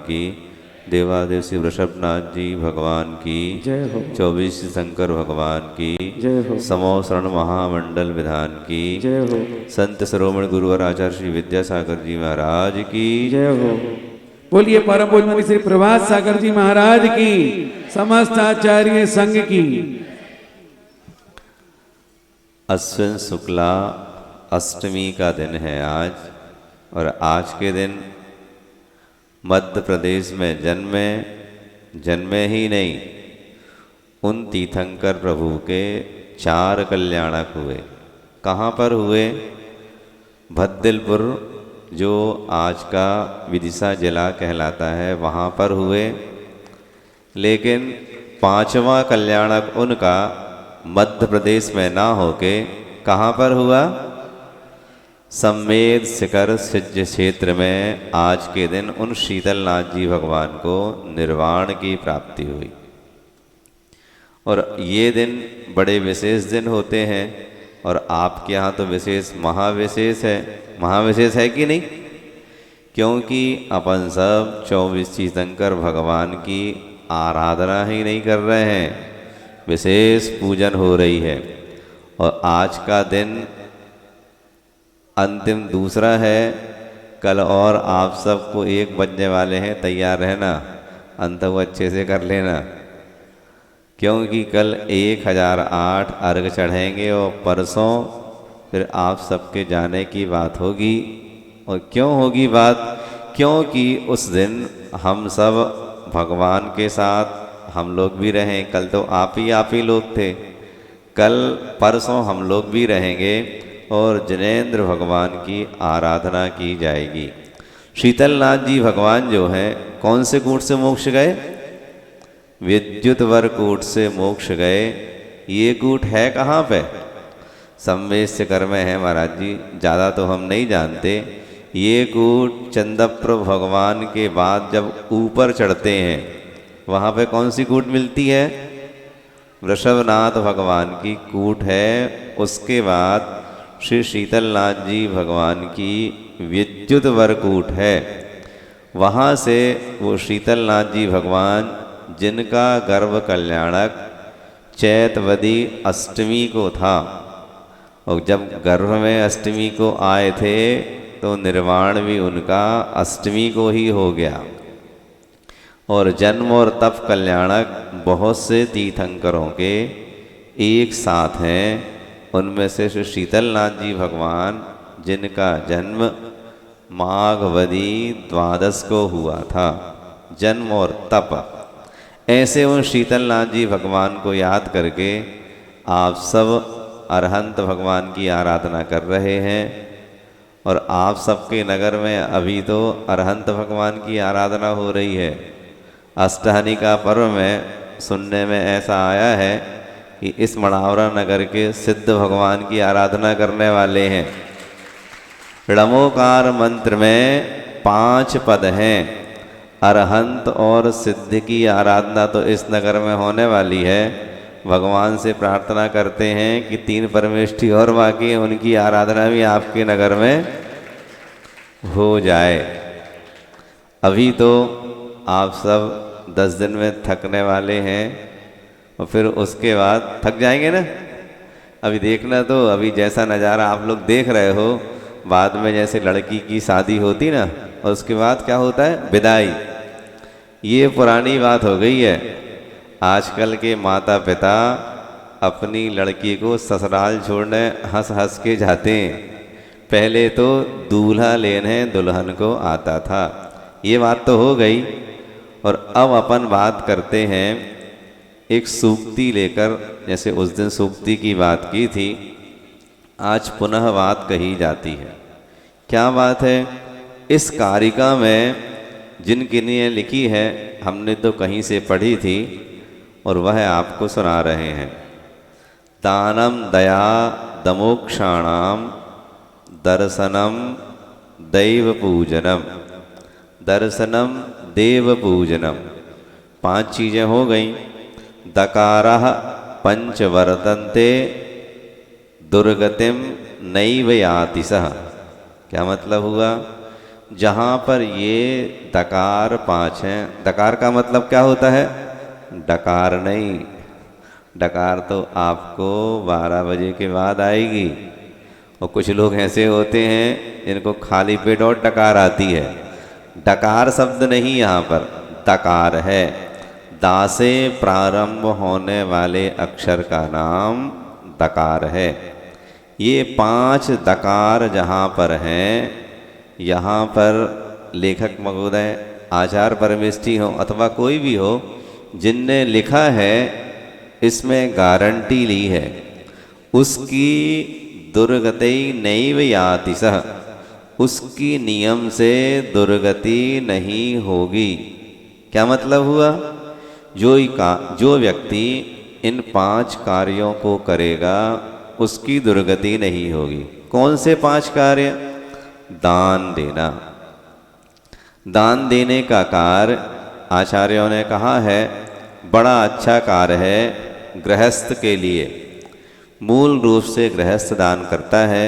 की, देवादेव श्री वृषभनाथ जी भगवान की जय हो। 24 शंकर भगवान की जय हो। समो शरण महामंडल विधान की जय हो। संत शिरोमणि गुरुवर आचार्य श्री विद्यासागर जी महाराज की जय हो। बोलिए परम पूज्य मुनि श्री प्रभात सागर जी महाराज की, समस्त आचार्य संघ की। अश्विन शुक्ला अष्टमी का दिन है आज, और आज के दिन मध्य प्रदेश में जन्मे ही नहीं, उन तीर्थंकर प्रभु के 4 कल्याणक हुए। कहाँ पर हुए? भद्दिलपुर, जो आज का विदिशा जिला कहलाता है, वहाँ पर हुए। लेकिन 5वां कल्याणक उनका मध्य प्रदेश में ना होके कहाँ पर हुआ? सम्मेद शिखर सिज्ज क्षेत्र में आज के दिन उन शीतलनाथ जी भगवान को निर्वाण की प्राप्ति हुई। और ये दिन बड़े विशेष दिन होते हैं, और आपके यहाँ तो विशेष महाविशेष है। महाविशेष है कि नहीं? क्योंकि अपन सब 24 तीर्थंकर भगवान की आराधना ही नहीं कर रहे हैं, विशेष पूजन हो रही है। और आज का दिन अंतिम दूसरा है। कल और आप सबको 1 बजने वाले हैं, तैयार रहना, अंत को अच्छे से कर लेना, क्योंकि कल 1008 अर्घ चढ़ेंगे और परसों फिर आप सबके जाने की बात होगी। और क्यों होगी बात? क्योंकि उस दिन हम सब भगवान के साथ हम लोग भी रहें। कल तो आप ही लोग थे, कल परसों हम लोग भी रहेंगे और जिनेंद्र भगवान की आराधना की जाएगी। शीतलनाथ जी भगवान जो हैं, कौन से कूट से मोक्ष गए? विद्युतवर कूट से मोक्ष गए। ये कूट है कहाँ पे? सम्मेद शिखर में है महाराज जी, ज़्यादा तो हम नहीं जानते। ये कूट चंदप्र भगवान के बाद जब ऊपर चढ़ते हैं, वहाँ पे कौन सी कूट मिलती है? वृषभनाथ भगवान की कूट है। उसके बाद श्री शीतलनाथ जी भगवान की विद्युत वरकूट है। वहाँ से वो शीतलनाथ जी भगवान, जिनका गर्भ कल्याणक चैतवदी अष्टमी को था, और जब गर्भ में अष्टमी को आए थे तो निर्वाण भी उनका अष्टमी को ही हो गया। और जन्म और तप कल्याणक बहुत से तीर्थंकरों के एक साथ हैं। उनमें से श्री शीतलनाथ जी भगवान, जिनका जन्म माघवदी 12 को हुआ था, जन्म और तप, ऐसे उन शीतलनाथ जी भगवान को याद करके आप सब अरहंत भगवान की आराधना कर रहे हैं। और आप सबके नगर में अभी तो अरहंत भगवान की आराधना हो रही है। अष्टहनी का पर्व में सुनने में ऐसा आया है कि इस मड़ावरा नगर के सिद्ध भगवान की आराधना करने वाले हैं। णमोकार मंत्र में 5 पद हैं। अरहंत और सिद्ध की आराधना तो इस नगर में होने वाली है। भगवान से प्रार्थना करते हैं कि 3 परमेष्ठी और बाकी हैं, उनकी आराधना भी आपके नगर में हो जाए। अभी तो आप सब 10 दिन में थकने वाले हैं, और फिर उसके बाद थक जाएंगे ना। अभी देखना तो, अभी जैसा नज़ारा आप लोग देख रहे हो, बाद में जैसे लड़की की शादी होती ना, और उसके बाद क्या होता है? विदाई। ये पुरानी बात हो गई है। आजकल के माता पिता अपनी लड़की को ससुराल छोड़ने हंस हंस के जाते हैं। पहले तो दूल्हा लेने दुल्हन को आता था। ये बात तो हो गई। और अब अपन बात करते हैं एक सूक्ति लेकर। जैसे उस दिन सूक्ति की बात की थी, आज पुनः बात कही जाती है। क्या बात है? इस कारिका में जिनकी ने लिखी है, हमने तो कहीं से पढ़ी थी, और वह आपको सुना रहे हैं। दानम दया दमोक्षाणाम दर्शनम दैव पूजनम। दर्शनम देव पूजनम, 5 चीज़ें हो गई। दकारः पंच वर्तन्ते दुर्गतिम नैव याति सः। क्या मतलब हुआ? जहाँ पर ये दकार 5 हैं। दकार का मतलब क्या होता है? डकार नहीं, डकार तो आपको 12 बजे के बाद आएगी। और कुछ लोग ऐसे होते हैं जिनको खाली पेट और डकार आती है। डकार शब्द नहीं यहाँ पर, दकार है। दा से प्रारंभ होने वाले अक्षर का नाम दकार है। ये 5 दकार जहाँ पर हैं, यहाँ पर लेखक महोदय आचार्य परमेष्ठी हो अथवा कोई भी हो, जिनने लिखा है इसमें गारंटी ली है, उसकी दुर्गति नैव याति सह, उसकी नियम से दुर्गति नहीं होगी। क्या मतलब हुआ? जो व्यक्ति इन 5 कार्यों को करेगा उसकी दुर्गति नहीं होगी। कौन से 5 कार्य? दान देना। दान देने का कार्य आचार्यों ने कहा है बड़ा अच्छा कार्य है गृहस्थ के लिए। मूल रूप से गृहस्थ दान करता है,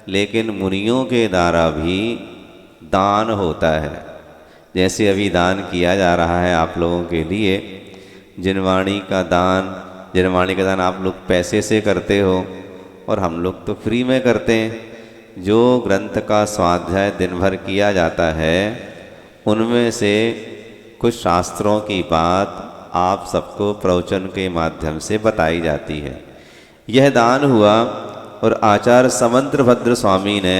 लेकिन मुनियों के द्वारा भी दान होता है। जैसे अभी दान किया जा रहा है आप लोगों के लिए, जिनवाणी का दान आप लोग पैसे से करते हो और हम लोग तो फ्री में करते हैं। जो ग्रंथ का स्वाध्याय दिन भर किया जाता है, उनमें से कुछ शास्त्रों की बात आप सबको प्रवचन के माध्यम से बताई जाती है। यह दान हुआ। और आचार्य समंत्रभद्र स्वामी ने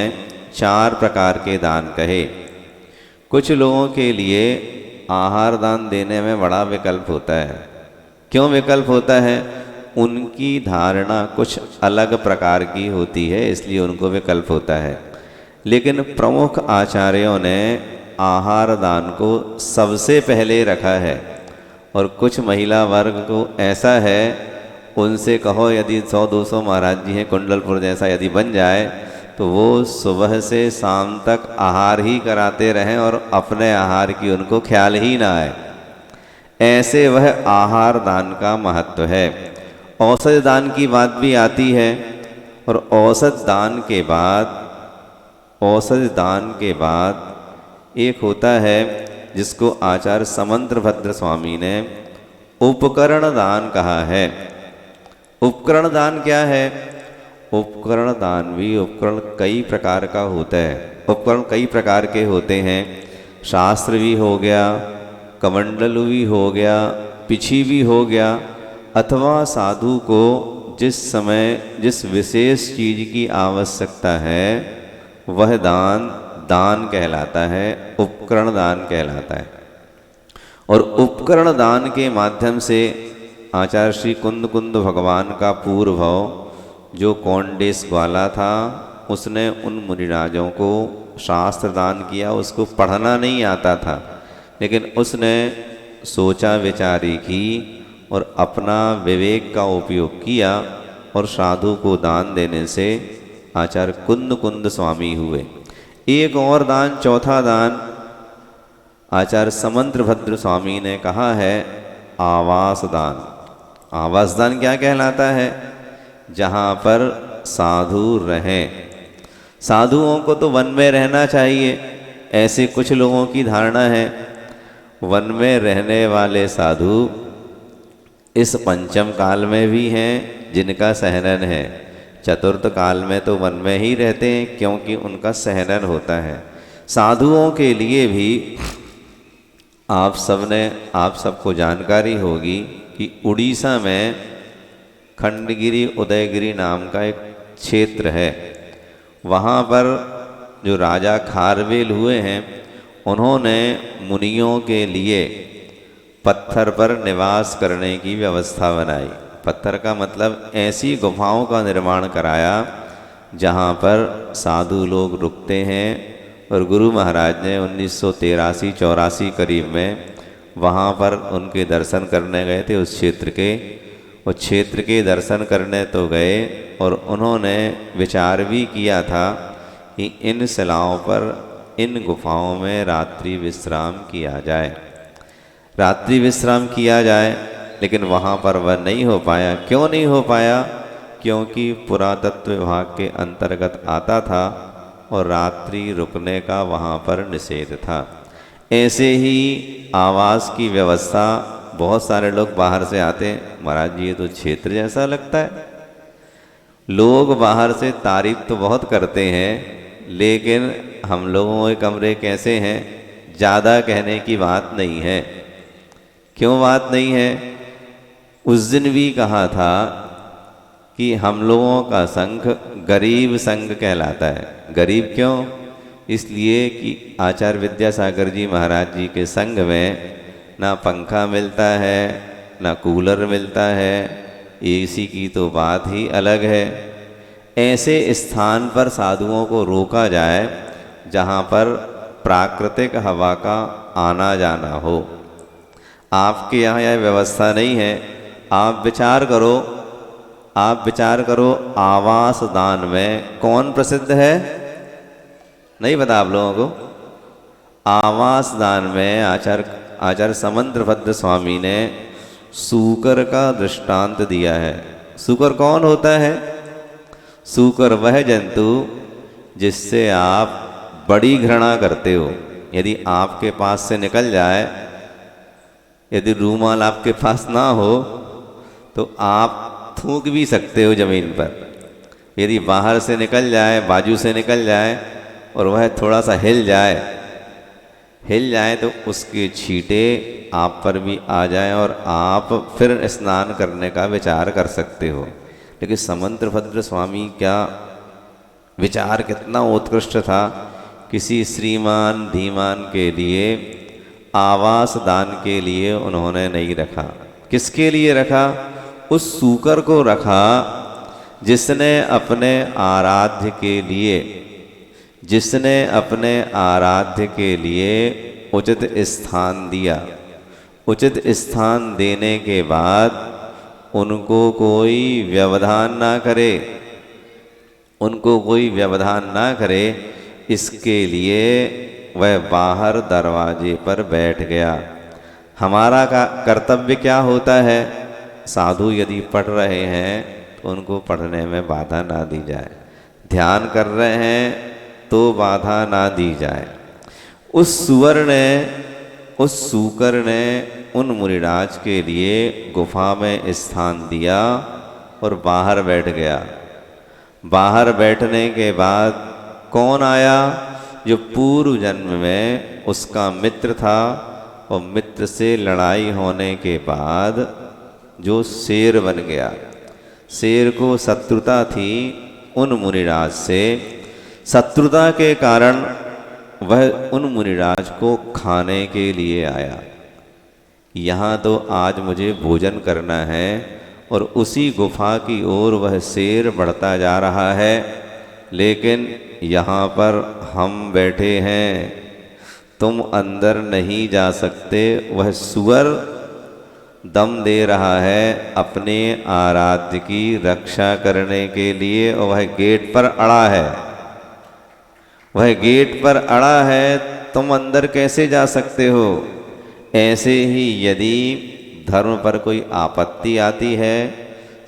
4 प्रकार के दान कहे। कुछ लोगों के लिए आहार दान देने में बड़ा विकल्प होता है। क्यों विकल्प होता है? उनकी धारणा कुछ अलग प्रकार की होती है, इसलिए उनको विकल्प होता है। लेकिन प्रमुख आचार्यों ने आहार दान को सबसे पहले रखा है। और कुछ महिला वर्ग को ऐसा है, उनसे कहो यदि 100-200 महाराज जी हैं, कुंडलपुर जैसा यदि बन जाए तो वो सुबह से शाम तक आहार ही कराते रहें और अपने आहार की उनको ख्याल ही ना आए। ऐसे वह आहार दान का महत्व है। औषध दान की बात भी आती है। और औषध दान के बाद एक होता है जिसको आचार्य समंत्रभद्र स्वामी ने उपकरण दान कहा है। उपकरण दान क्या है? उपकरण दान भी उपकरण कई प्रकार का होता है। उपकरण कई प्रकार के होते हैं। शास्त्र भी हो गया, कमंडल भी हो गया, पिछी भी हो गया, अथवा साधु को जिस समय जिस विशेष चीज की आवश्यकता है वह दान कहलाता है, उपकरण दान कहलाता है। और उपकरण दान के माध्यम से आचार्य श्री कुंद भगवान का पूर्व जो कौंडेश ग्वाला था, उसने उन मुनिराजों को शास्त्र दान किया। उसको पढ़ना नहीं आता था, लेकिन उसने सोचा विचारी की और अपना विवेक का उपयोग किया और साधु को दान देने से आचार्य कुंद स्वामी हुए। एक और दान, चौथा दान आचार्य समंत्रभद्र स्वामी ने कहा है आवास दान। आवास दान क्या कहलाता है? जहाँ पर साधु रहें। साधुओं को तो वन में रहना चाहिए, ऐसे कुछ लोगों की धारणा है। वन में रहने वाले साधु इस पंचम काल में भी हैं जिनका सहनन है। चतुर्थ काल में तो वन में ही रहते हैं क्योंकि उनका सहनन होता है। साधुओं के लिए भी आप सबको जानकारी होगी कि उड़ीसा में खंडगिरी उदयगिरी नाम का एक क्षेत्र है। वहाँ पर जो राजा खारवेल हुए हैं, उन्होंने मुनियों के लिए पत्थर पर निवास करने की व्यवस्था बनाई। पत्थर का मतलब ऐसी गुफाओं का निर्माण कराया जहाँ पर साधु लोग रुकते हैं। और गुरु महाराज ने 1983-84 करीब में वहाँ पर उनके दर्शन करने गए थे। उस क्षेत्र के दर्शन करने तो गए और उन्होंने विचार भी किया था कि इन शिलाओं पर, इन गुफाओं में रात्रि विश्राम किया जाए। लेकिन वहाँ पर वह नहीं हो पाया। क्यों नहीं हो पाया? क्योंकि पुरातत्व विभाग के अंतर्गत आता था और रात्रि रुकने का वहाँ पर निषेध था। ऐसे ही आवास की व्यवस्था, बहुत सारे लोग बाहर से आते हैं, महाराज जी ये तो क्षेत्र जैसा लगता है। लोग बाहर से तारीफ तो बहुत करते हैं, लेकिन हम लोगों के कमरे कैसे हैं, ज़्यादा कहने की बात नहीं है। क्यों बात नहीं है? उस दिन भी कहा था कि हम लोगों का संघ गरीब संघ कहलाता है। गरीब क्यों? इसलिए कि आचार्य विद्यासागर जी महाराज जी के संघ में ना पंखा मिलता है, ना कूलर मिलता है, एसी की तो बात ही अलग है। ऐसे स्थान पर साधुओं को रोका जाए जहाँ पर प्राकृतिक हवा का आना जाना हो। आपके यहाँ यह व्यवस्था नहीं है। आप विचार करो, आवास दान में कौन प्रसिद्ध है? नहीं पता आप लोगों को? आवास दान में आचार्य समंतभद्र स्वामी ने सूकर का दृष्टांत दिया है। सूकर कौन होता है? सूकर वह जंतु जिससे आप बड़ी घृणा करते हो। यदि आपके पास से निकल जाए, यदि रूमाल आपके पास ना हो तो आप थूक भी सकते हो जमीन पर। यदि बाहर से निकल जाए, बाजू से निकल जाए और वह थोड़ा सा हिल जाए तो उसके छींटे आप पर भी आ जाए और आप फिर स्नान करने का विचार कर सकते हो। लेकिन समंतभद्र स्वामी क्या विचार कितना उत्कृष्ट था। किसी श्रीमान धीमान के लिए आवास दान के लिए उन्होंने नहीं रखा। किसके लिए रखा? उस सूकर को रखा जिसने अपने आराध्य के लिए उचित स्थान दिया। उचित स्थान देने के बाद उनको कोई व्यवधान ना करे, इसके लिए वह बाहर दरवाजे पर बैठ गया। हमारा कर्तव्य क्या होता है? साधु यदि पढ़ रहे हैं तो उनको पढ़ने में बाधा ना दी जाए, ध्यान कर रहे हैं तो बाधा ना दी जाए। उस सूकर ने उन मुनिराज के लिए गुफा में स्थान दिया और बाहर बैठ गया। बाहर बैठने के बाद कौन आया? जो पूर्व जन्म में उसका मित्र था और मित्र से लड़ाई होने के बाद जो शेर बन गया। शेर को शत्रुता थी उन मुनिराज से। शत्रुता के कारण वह उन मुनिराज को खाने के लिए आया। यहाँ तो आज मुझे भोजन करना है, और उसी गुफा की ओर वह शेर बढ़ता जा रहा है। लेकिन यहाँ पर हम बैठे हैं, तुम अंदर नहीं जा सकते। वह सुअर दम दे रहा है अपने आराध्य की रक्षा करने के लिए, और वह गेट पर अड़ा है। तुम अंदर कैसे जा सकते हो? ऐसे ही यदि धर्म पर कोई आपत्ति आती है,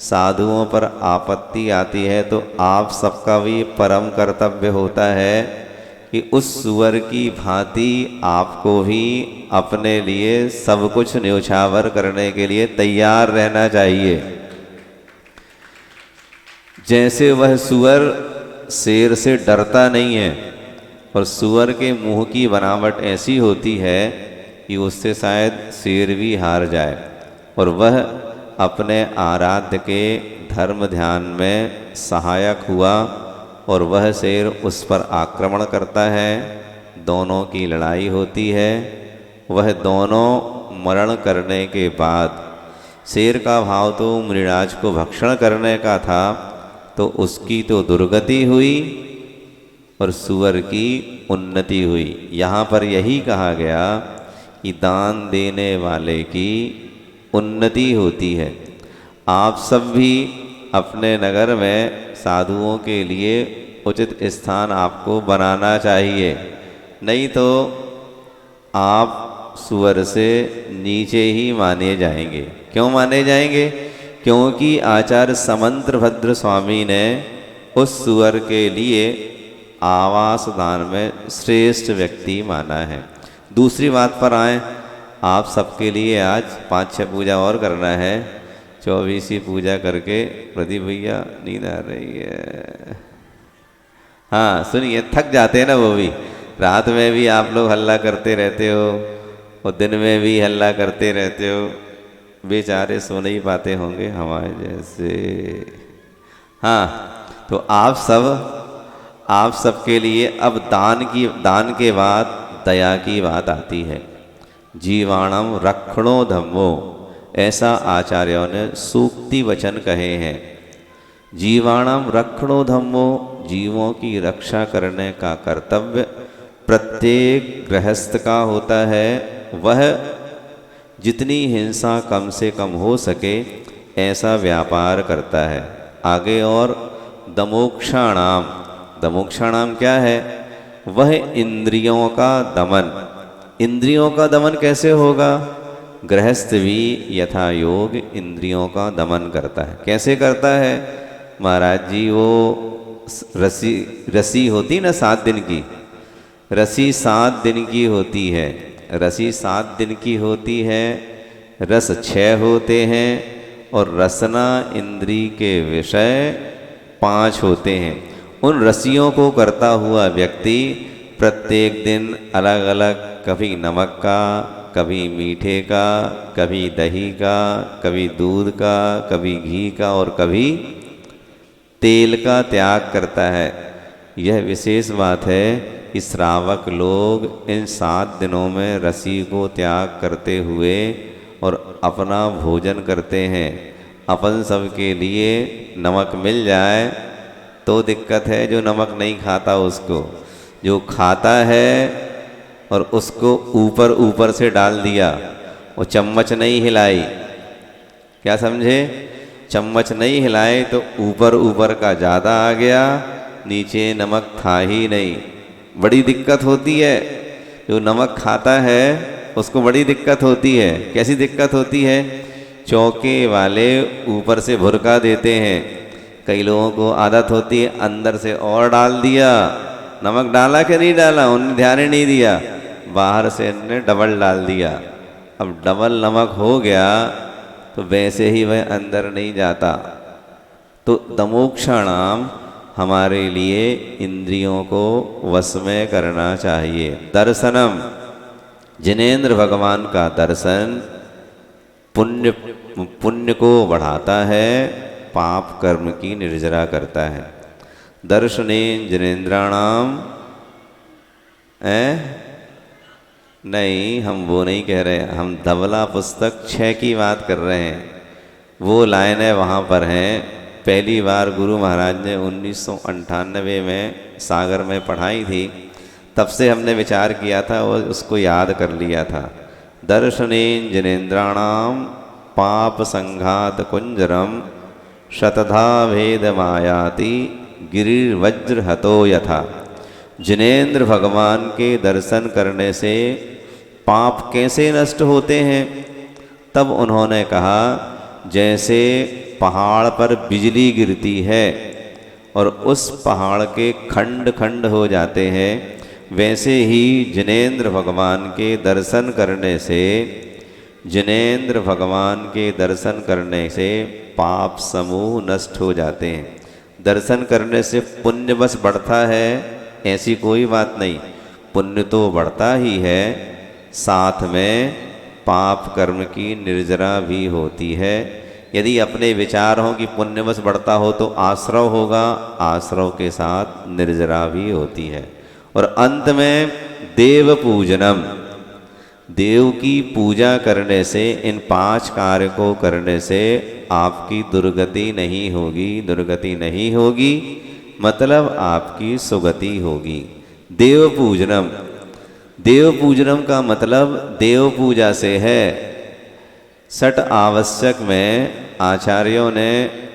साधुओं पर आपत्ति आती है, तो आप सबका भी परम कर्तव्य होता है कि उस सुअर की भांति आपको भी अपने लिए सब कुछ न्योछावर करने के लिए तैयार रहना चाहिए। जैसे वह सुअर शेर से डरता नहीं है, और सुअर के मुंह की बनावट ऐसी होती है कि उससे शायद शेर भी हार जाए, और वह अपने आराध्य के धर्म ध्यान में सहायक हुआ, और वह शेर उस पर आक्रमण करता है। दोनों की लड़ाई होती है। वह दोनों मरण करने के बाद, शेर का भाव तो मुनिराज को भक्षण करने का था, तो उसकी तो दुर्गति हुई और सुअर की उन्नति हुई। यहाँ पर यही कहा गया कि दान देने वाले की उन्नति होती है। आप सब भी अपने नगर में साधुओं के लिए उचित स्थान आपको बनाना चाहिए, नहीं तो आप सुअर से नीचे ही माने जाएंगे। क्यों माने जाएंगे? क्योंकि आचार्य समंतभद्र स्वामी ने उस सुअर के लिए आवास दान में श्रेष्ठ व्यक्ति माना है। दूसरी बात पर आए, आप सबके लिए आज 5-6 पूजा और करना है। 24वीं पूजा करके प्रदीप भैया नींद आ रही है। हाँ सुनिए, थक जाते हैं ना वो भी, रात में भी आप लोग हल्ला करते रहते हो और दिन में भी हल्ला करते रहते हो, बेचारे सो नहीं पाते होंगे हमारे जैसे। हाँ तो आप सबके लिए अब दान के बाद दया की बात आती है। जीवाणम रक्षणो धम्मो, ऐसा आचार्यों ने सूक्ति वचन कहे हैं। जीवाणम रक्षणो धम्मो, जीवों की रक्षा करने का कर्तव्य प्रत्येक गृहस्थ का होता है। वह जितनी हिंसा कम से कम हो सके ऐसा व्यापार करता है। आगे और दमोक्षाणाम, दमोक्षाणाम क्या है? वह इंद्रियों का दमन। इंद्रियों का दमन कैसे होगा? गृहस्थ भी यथा योग इंद्रियों का दमन करता है। कैसे करता है महाराज जी? वो रसी होती ना 7 दिन की, रसी 7 दिन की होती है। रसी 7 दिन की होती है, रस 6 होते हैं और रसना इंद्री के विषय 5 होते हैं। उन रसियों को करता हुआ व्यक्ति प्रत्येक दिन अलग अलग, कभी नमक का, कभी मीठे का, कभी दही का, कभी दूध का, कभी घी का और कभी तेल का त्याग करता है। यह विशेष बात है कि श्रावक लोग इन 7 दिनों में रसी को त्याग करते हुए और अपना भोजन करते हैं। अपन सब के लिए नमक मिल जाए तो दिक्कत है, जो नमक नहीं खाता उसको। जो खाता है और उसको ऊपर ऊपर से डाल दिया, वो चम्मच नहीं हिलाई, क्या समझे? चम्मच नहीं हिलाए तो ऊपर ऊपर का ज़्यादा आ गया, नीचे नमक था ही नहीं, बड़ी दिक्कत होती है। जो नमक खाता है उसको बड़ी दिक्कत होती है। कैसी दिक्कत होती है? चौके वाले ऊपर से भुरका देते हैं। कई लोगों को आदत होती है अंदर से और डाल दिया। नमक डाला कि नहीं डाला उन्होंने ध्यान ही नहीं दिया, बाहर से इन्होंने डबल डाल दिया। अब डबल नमक हो गया तो वैसे ही वह अंदर नहीं जाता। तो दमोक्षाणाम हमारे लिए इंद्रियों को वश में करना चाहिए। दर्शनम, जिनेंद्र भगवान का दर्शन पुण्य को बढ़ाता है, पाप कर्म की निर्जरा करता है। दर्शने जिनेन्द्राणाम, नहीं हम वो नहीं कह रहे, हम धवला पुस्तक 6 की बात कर रहे हैं। वो लाइनें वहाँ पर हैं। पहली बार गुरु महाराज ने 1998 में सागर में पढ़ाई थी, तब से हमने विचार किया था और उसको याद कर लिया था। दर्शनेन जिनेन्द्राणाम पाप संघात कुंजरम शतधा भेद मायाति गिरिर्वज्र हतो यथा। जिनेन्द्र भगवान के दर्शन करने से पाप कैसे नष्ट होते हैं? तब उन्होंने कहा जैसे पहाड़ पर बिजली गिरती है और उस पहाड़ के खंड खंड हो जाते हैं, वैसे ही जिनेन्द्र भगवान के दर्शन करने से, जिनेन्द्र भगवान के दर्शन करने से पाप समूह नष्ट हो जाते हैं। दर्शन करने से पुण्य बस बढ़ता है ऐसी कोई बात नहीं, पुण्य तो बढ़ता ही है, साथ में पाप कर्म की निर्जरा भी होती है। यदि अपने विचार हो कि पुण्य बस बढ़ता हो तो आश्रव होगा, आश्रव के साथ निर्जरा भी होती है। और अंत में देव पूजनम, देव की पूजा करने से, इन 5 कार्य को करने से आपकी दुर्गति नहीं होगी। दुर्गति नहीं होगी मतलब आपकी सुगति होगी। देव पूजनम, देव पूजनम का मतलब देव पूजा से है। 6 आवश्यक में आचार्यों ने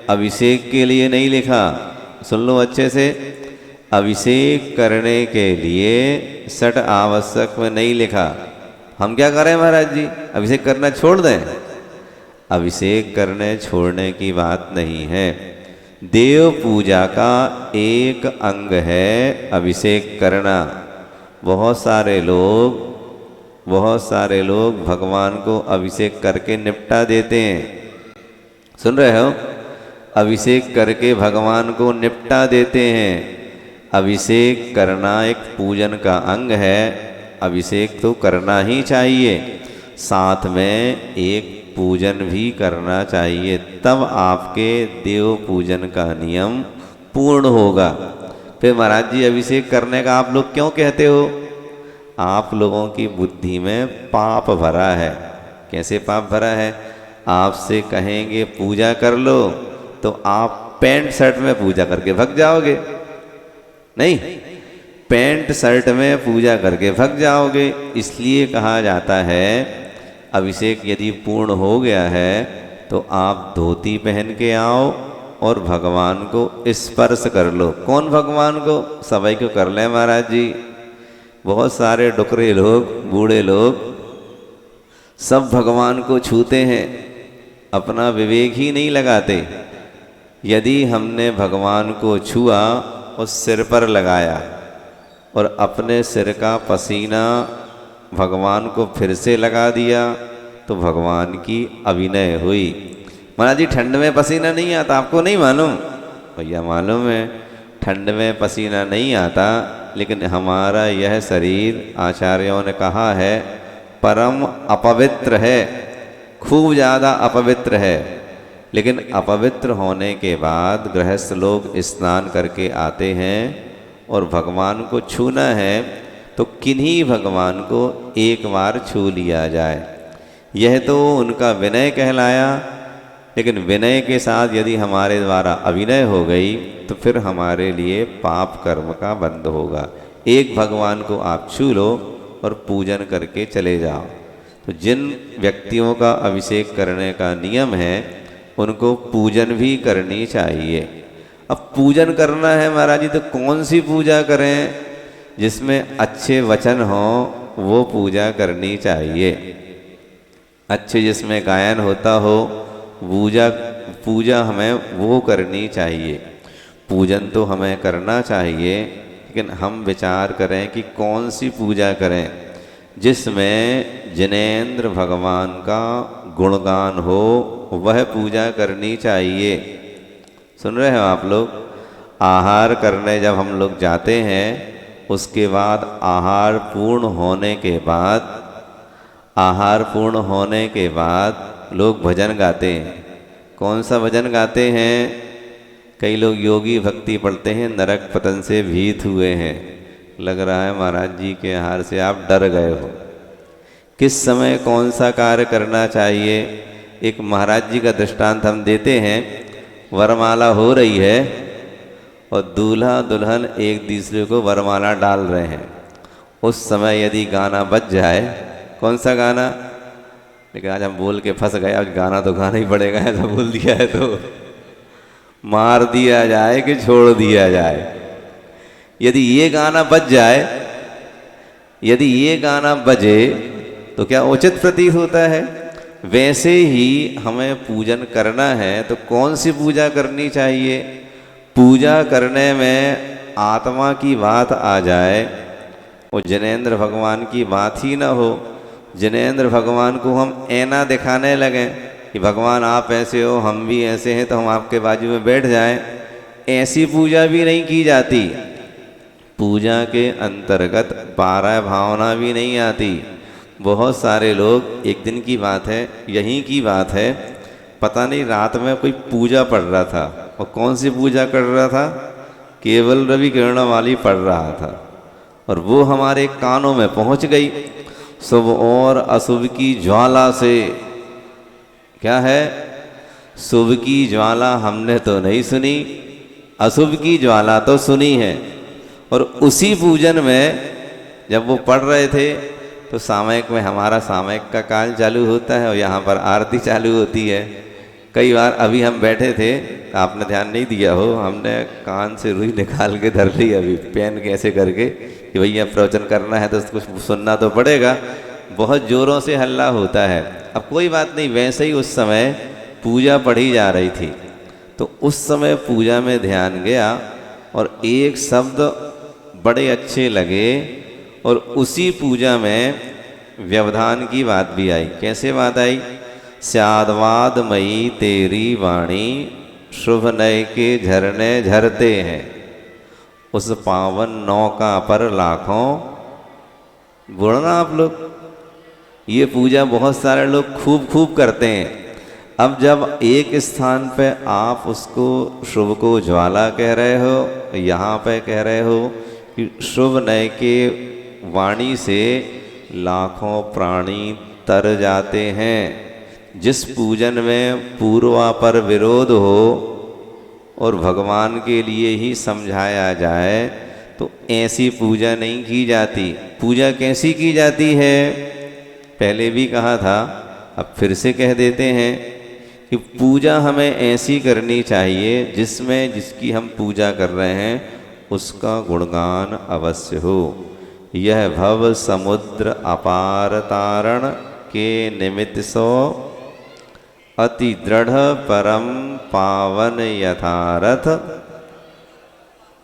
अभिषेक के लिए नहीं लिखा, सुन लो अच्छे से, अभिषेक करने के लिए 6 आवश्यक में नहीं लिखा। हम क्या करें महाराज जी, अभिषेक करना छोड़ दें? अभिषेक करने छोड़ने की बात नहीं है। देव पूजा का एक अंग है अभिषेक करना। बहुत सारे लोग भगवान को अभिषेक करके निपटा देते हैं। सुन रहे हो? अभिषेक करके भगवान को निपटा देते हैं। अभिषेक करना एक पूजन का अंग है। अभिषेक तो करना ही चाहिए, साथ में एक पूजन भी करना चाहिए, तब आपके देव पूजन का नियम पूर्ण होगा। फिर महाराज जी अभिषेक करने का आप लोग क्यों कहते हो? आप लोगों की बुद्धि में पाप भरा है। कैसे पाप भरा है? आपसे कहेंगे पूजा कर लो तो आप पैंट शर्ट में पूजा करके भग जाओगे। नहीं, पैंट शर्ट में पूजा करके भग जाओगे। इसलिए कहा जाता है अभिषेक यदि पूर्ण हो गया है तो आप धोती पहन के आओ और भगवान को स्पर्श कर लो। कौन भगवान को? सभी को कर लें महाराज जी। बहुत सारे डुकरे लोग, बूढ़े लोग सब भगवान को छूते हैं, अपना विवेक ही नहीं लगाते। यदि हमने भगवान को छुआ और सिर पर लगाया और अपने सिर का पसीना भगवान को फिर से लगा दिया तो भगवान की अभिनय हुई। महाराज जी ठंड में पसीना नहीं आता, आपको नहीं मालूम? भैया मालूम है, ठंड में पसीना नहीं आता, लेकिन हमारा यह शरीर आचार्यों ने कहा है परम अपवित्र है, खूब ज़्यादा अपवित्र है। लेकिन अपवित्र होने के बाद गृहस्थ लोग स्नान करके आते हैं और भगवान को छूना है तो किन्हीं भगवान को एक बार छू लिया जाए। यह तो उनका विनय कहलाया। लेकिन विनय के साथ यदि हमारे द्वारा अभिनय हो गई तो फिर हमारे लिए पाप कर्म का बंध होगा। एक भगवान को आप छू लो और पूजन करके चले जाओ। तो जिन व्यक्तियों का अभिषेक करने का नियम है उनको पूजन भी करनी चाहिए। अब पूजन करना है महाराज जी तो कौन सी पूजा करें? जिसमें अच्छे वचन हो वो पूजा करनी चाहिए। अच्छे जिसमें गायन होता हो पूजा हमें वो करनी चाहिए। पूजन तो हमें करना चाहिए, लेकिन हम विचार करें कि कौन सी पूजा करें जिसमें जिनेंद्र भगवान का गुणगान हो, वह पूजा करनी चाहिए। सुन रहे हो आप लोग? आहार करने जब हम लोग जाते हैं उसके बाद आहार पूर्ण होने के बाद लोग भजन गाते हैं। कौन सा भजन गाते हैं? कई लोग योगी भक्ति पढ़ते हैं, नरक पतन से भीत हुए हैं। लग रहा है महाराज जी के आहार से आप डर गए हो। किस समय कौन सा कार्य करना चाहिए? एक महाराज जी का दृष्टांत हम देते हैं। वरमाला हो रही है और दूल्हा दुल्हन एक दूसरे को वरमाला डाल रहे हैं। उस समय यदि गाना बज जाए, कौन सा गाना? लेकिन आज हम बोल के फंस गए, अब गाना तो गाना ही पड़ेगा, ऐसा बोल दिया है तो मार दिया जाए कि छोड़ दिया जाए। यदि ये गाना बज जाए, यदि ये गाना बजे तो क्या उचित प्रतीत होता है? वैसे ही हमें पूजन करना है तो कौन सी पूजा करनी चाहिए? पूजा करने में आत्मा की बात आ जाए, वो जिनेंद्र भगवान की बात ही ना हो। जिनेंद्र भगवान को हम ऐना दिखाने लगें कि भगवान आप ऐसे हो, हम भी ऐसे हैं, तो हम आपके बाजू में बैठ जाएं। ऐसी पूजा भी नहीं की जाती। पूजा के अंतर्गत 12 भावना भी नहीं आती। बहुत सारे लोग, एक दिन की बात है, यहीं की बात है, पता नहीं रात में कोई पूजा पढ़ रहा था, और कौन सी पूजा कर रहा था? केवल रवि किरण वाली पढ़ रहा था, और वो हमारे कानों में पहुंच गई। शुभ और अशुभ की ज्वाला से, क्या है? शुभ की ज्वाला हमने तो नहीं सुनी, अशुभ की ज्वाला तो सुनी है। और उसी पूजन में जब वो पढ़ रहे थे तो सामयिक में हमारा सामयिक का काल चालू होता है और यहाँ पर आरती चालू होती है। कई बार अभी हम बैठे थे, आपने ध्यान नहीं दिया हो, हमने कान से रुई निकाल के धर ली अभी पेन कैसे करके कि भैया प्रवचन करना है तो कुछ सुनना तो पड़ेगा। बहुत ज़ोरों से हल्ला होता है। अब कोई बात नहीं, वैसे ही उस समय पूजा पढ़ी जा रही थी तो उस समय पूजा में ध्यान गया और एक शब्द बड़े अच्छे लगे और उसी पूजा में व्यवधान की बात भी आई। कैसे बात आई? स्यादवाद मई तेरी वाणी, शुभ नय के झरने झरते हैं, उस पावन नौका पर लाखों। बोलना आप लोग, ये पूजा बहुत सारे लोग खूब खूब करते हैं। अब जब एक स्थान पे आप उसको शुभ को ज्वाला कह रहे हो, यहाँ पे कह रहे हो कि शुभ नय के वाणी से लाखों प्राणी तर जाते हैं। जिस पूजन में पूर्वापर विरोध हो और भगवान के लिए ही समझाया जाए तो ऐसी पूजा नहीं की जाती। पूजा कैसी की जाती है? पहले भी कहा था, अब फिर से कह देते हैं कि पूजा हमें ऐसी करनी चाहिए जिसमें जिसकी हम पूजा कर रहे हैं उसका गुणगान अवश्य हो। यह भव समुद्र अपार तारण के निमित्त सो, अति दृढ़ परम पावन यथारथ।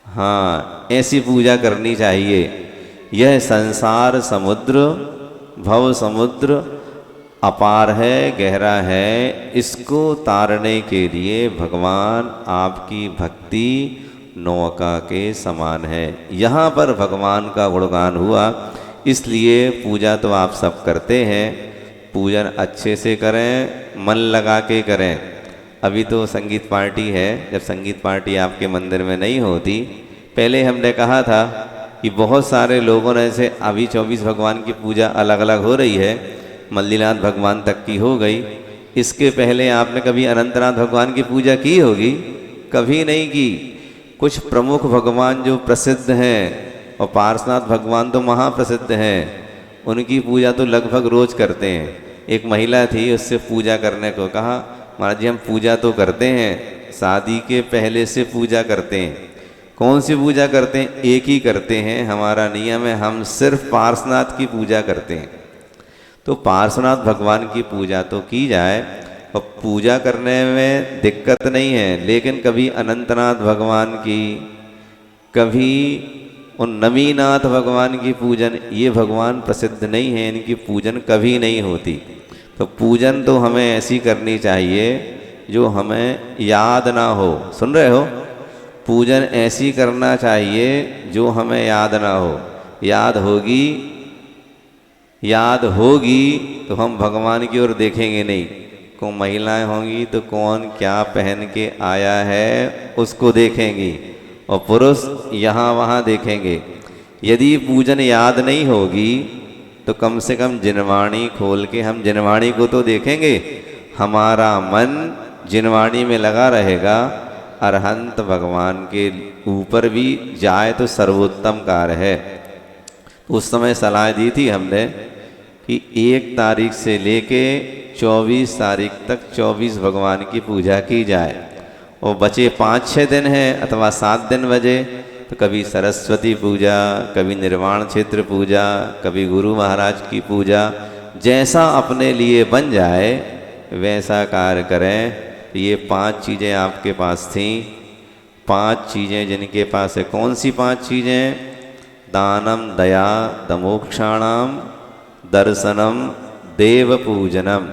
हाँ, ऐसी पूजा करनी चाहिए। यह संसार समुद्र, भव समुद्र अपार है, गहरा है, इसको तारने के लिए भगवान आपकी भक्ति नौका के समान है। यहाँ पर भगवान का गुणगान हुआ, इसलिए पूजा तो आप सब करते हैं। पूजन अच्छे से करें, मन लगा के करें। अभी तो संगीत पार्टी है, जब संगीत पार्टी आपके मंदिर में नहीं होती, पहले हमने कहा था कि बहुत सारे लोगों ने से अभी 24 भगवान की पूजा अलग अलग हो रही है, मल्लीनाथ भगवान तक की हो गई। इसके पहले आपने कभी अनंतनाथ भगवान की पूजा की होगी? कभी नहीं की। कुछ प्रमुख भगवान जो प्रसिद्ध हैं, और पार्श्वनाथ भगवान तो महाप्रसिद्ध हैं, उनकी पूजा तो लगभग रोज करते हैं। एक महिला थी, उससे पूजा करने को कहा, महाराज जी हम पूजा तो करते हैं, शादी के पहले से पूजा करते हैं। कौन सी पूजा करते हैं? एक ही करते हैं, हमारा नियम है, हम सिर्फ पार्श्वनाथ की पूजा करते हैं। तो पार्श्वनाथ भगवान की पूजा तो की जाए, और पूजा करने में दिक्कत नहीं है, लेकिन कभी अनंतनाथ भगवान की, कभी उन नमीनाथ भगवान की पूजन, ये भगवान प्रसिद्ध नहीं है, इनकी पूजन कभी नहीं होती। तो पूजन तो हमें ऐसी करनी चाहिए जो हमें याद ना हो। सुन रहे हो? पूजन ऐसी करना चाहिए जो हमें याद ना हो। याद होगी तो हम भगवान की ओर देखेंगे नहीं। को महिलाएं होंगी तो कौन क्या पहन के आया है उसको देखेंगी, और पुरुष यहाँ वहाँ देखेंगे। यदि पूजन याद नहीं होगी तो कम से कम जिनवाणी खोल के हम जिनवाणी को तो देखेंगे। हमारा मन जिनवाणी में लगा रहेगा, अरहंत भगवान के ऊपर भी जाए तो सर्वोत्तम कार्य है। उस समय सलाह दी थी हमने कि 1 तारीख से लेके 24 तारीख तक 24 भगवान की पूजा की जाए, और बचे 5-6 दिन हैं अथवा 7 दिन बचे तो कभी सरस्वती पूजा, कभी निर्वाण क्षेत्र पूजा, कभी गुरु महाराज की पूजा, जैसा अपने लिए बन जाए वैसा कार्य करें। तो ये 5 चीज़ें आपके पास थीं। 5 चीज़ें जिनके पास है, कौन सी 5 चीज़ें? दानम दया दमोक्षाणाम दर्शनम देव पूजनम।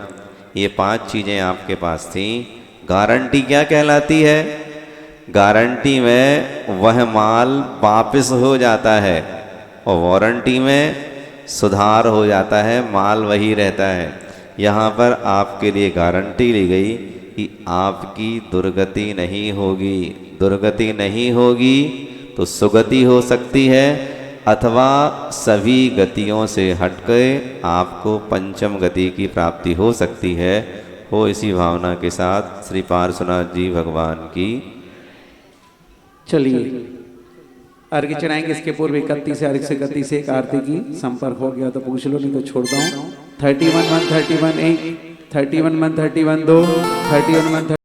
ये 5 चीज़ें आपके पास थीं। गारंटी क्या कहलाती है? गारंटी में वह माल वापस हो जाता है, और वारंटी में सुधार हो जाता है, माल वही रहता है। यहाँ पर आपके लिए गारंटी ली गई कि आपकी दुर्गति नहीं होगी। दुर्गति नहीं होगी तो सुगति हो सकती है, अथवा सभी गतियों से हटकर आपको पंचम गति की प्राप्ति हो सकती है। हो इसी भावना के साथ श्री पार्श्वनाथ जी भगवान की। चलिए अर्घ्य चढ़ाएंगे। इसके पूर्व 31 से अर्घ्य से गति से एक आरती की संपर्क हो गया तो पूछ लो, नहीं तो छोड़ता हूँ। 31 1 31 1 31 1 31 2 31 1